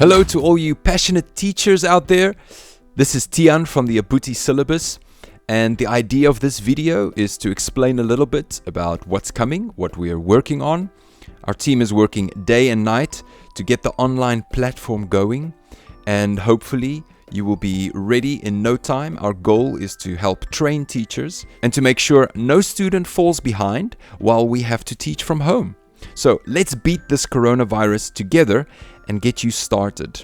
Hello to all you passionate teachers out there. This is Tian from the Abuti Syllabus, and the idea of this video is to explain a little bit about what's coming, what we are working on. Our team is working day and night to get the online platform going, and hopefully you will be ready in no time. Our goal is to help train teachers and to make sure no student falls behind while we have to teach from home. So let's beat this coronavirus together and get you started.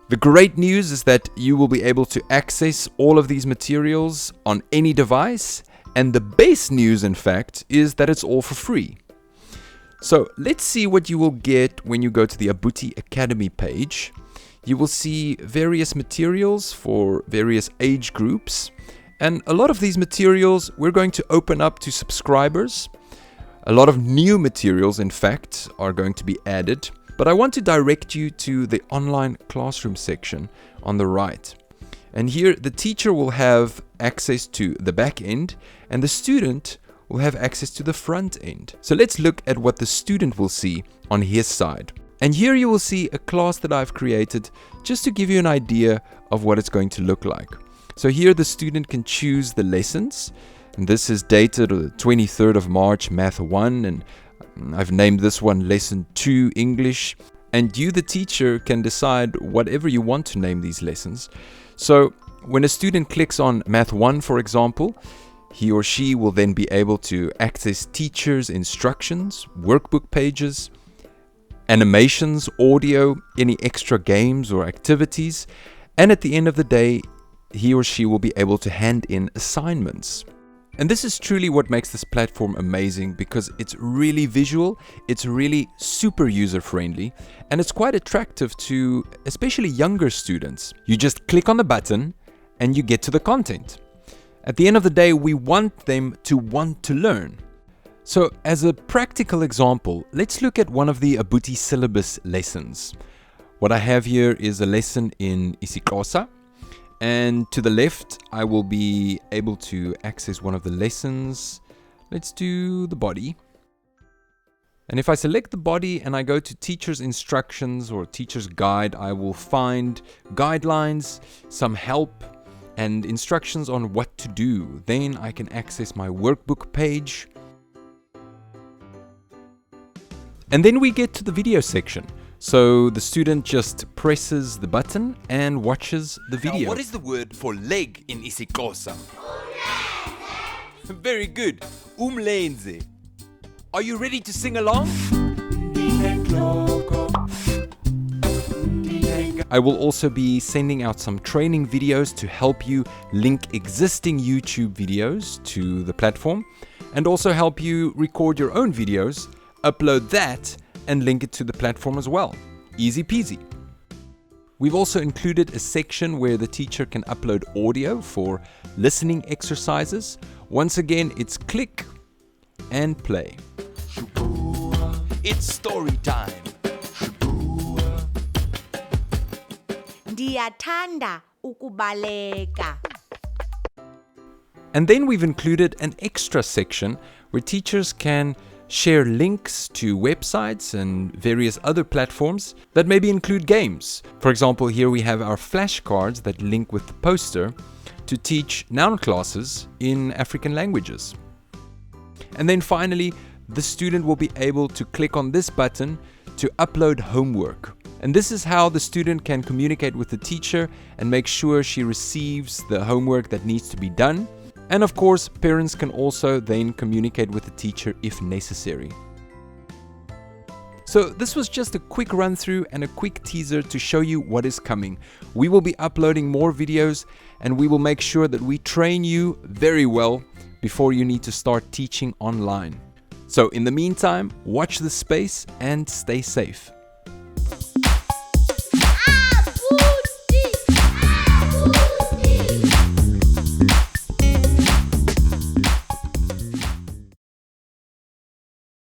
The great news is that you will be able to access all of these materials on any device, and the best news, in fact, is that it's all for free. So let's see what you will get when you go to the Abuti Academy page. You will see various materials for various age groups, and a lot of these materials we're going to open up to subscribers. A lot of new materials, in fact, are going to be added, but I want to direct you to the online classroom section on the right. And here the teacher will have access to the back end and the student will have access to the front end. So let's look at what the student will see on his side. And here you will see a class that I've created just to give you an idea of what it's going to look like. So here the student can choose the lessons. And this is dated the 23rd of March, Math 1, and I've named this one Lesson 2 English. And you, the teacher, can decide whatever you want to name these lessons. So when a student clicks on Math 1, for example, he or she will then be able to access teachers' instructions, workbook pages, animations, audio, any extra games or activities. And at the end of the day, he or she will be able to hand in assignments. And this is truly what makes this platform amazing, because it's really visual, it's really super user-friendly, and it's quite attractive to especially younger students. You just click on the button and you get to the content. At the end of the day, we want them to want to learn. So as a practical example, let's look at one of the Abuti Syllabus lessons. What I have here is a lesson in isiXhosa. And to the left, I will be able to access one of the lessons. Let's do the body. And if I select the body and I go to teacher's instructions or teacher's guide, I will find guidelines, some help, and instructions on what to do. Then I can access my workbook page. And then we get to the video section. So the student just presses the button and watches the video. Now, what is the word for leg in isiXhosa? Very good. Umlenze. Are you ready to sing along? I will also be sending out some training videos to help you link existing YouTube videos to the platform, and also help you record your own videos, upload that, and link it to the platform as well. Easy peasy. We've also included a section where the teacher can upload audio for listening exercises. Once again, it's click and play. It's story time. Ndiyathanda ukubaleka. And then we've included an extra section where teachers can share links to websites and various other platforms that maybe include games. For example, here we have our flashcards that link with the poster to teach noun classes in African languages. And then finally, the student will be able to click on this button to upload homework. And this is how the student can communicate with the teacher and make sure she receives the homework that needs to be done. And of course, parents can also then communicate with the teacher if necessary. So this was just a quick run through and a quick teaser to show you what is coming. We will be uploading more videos, and we will make sure that we train you very well before you need to start teaching online. So in the meantime, watch this space and stay safe.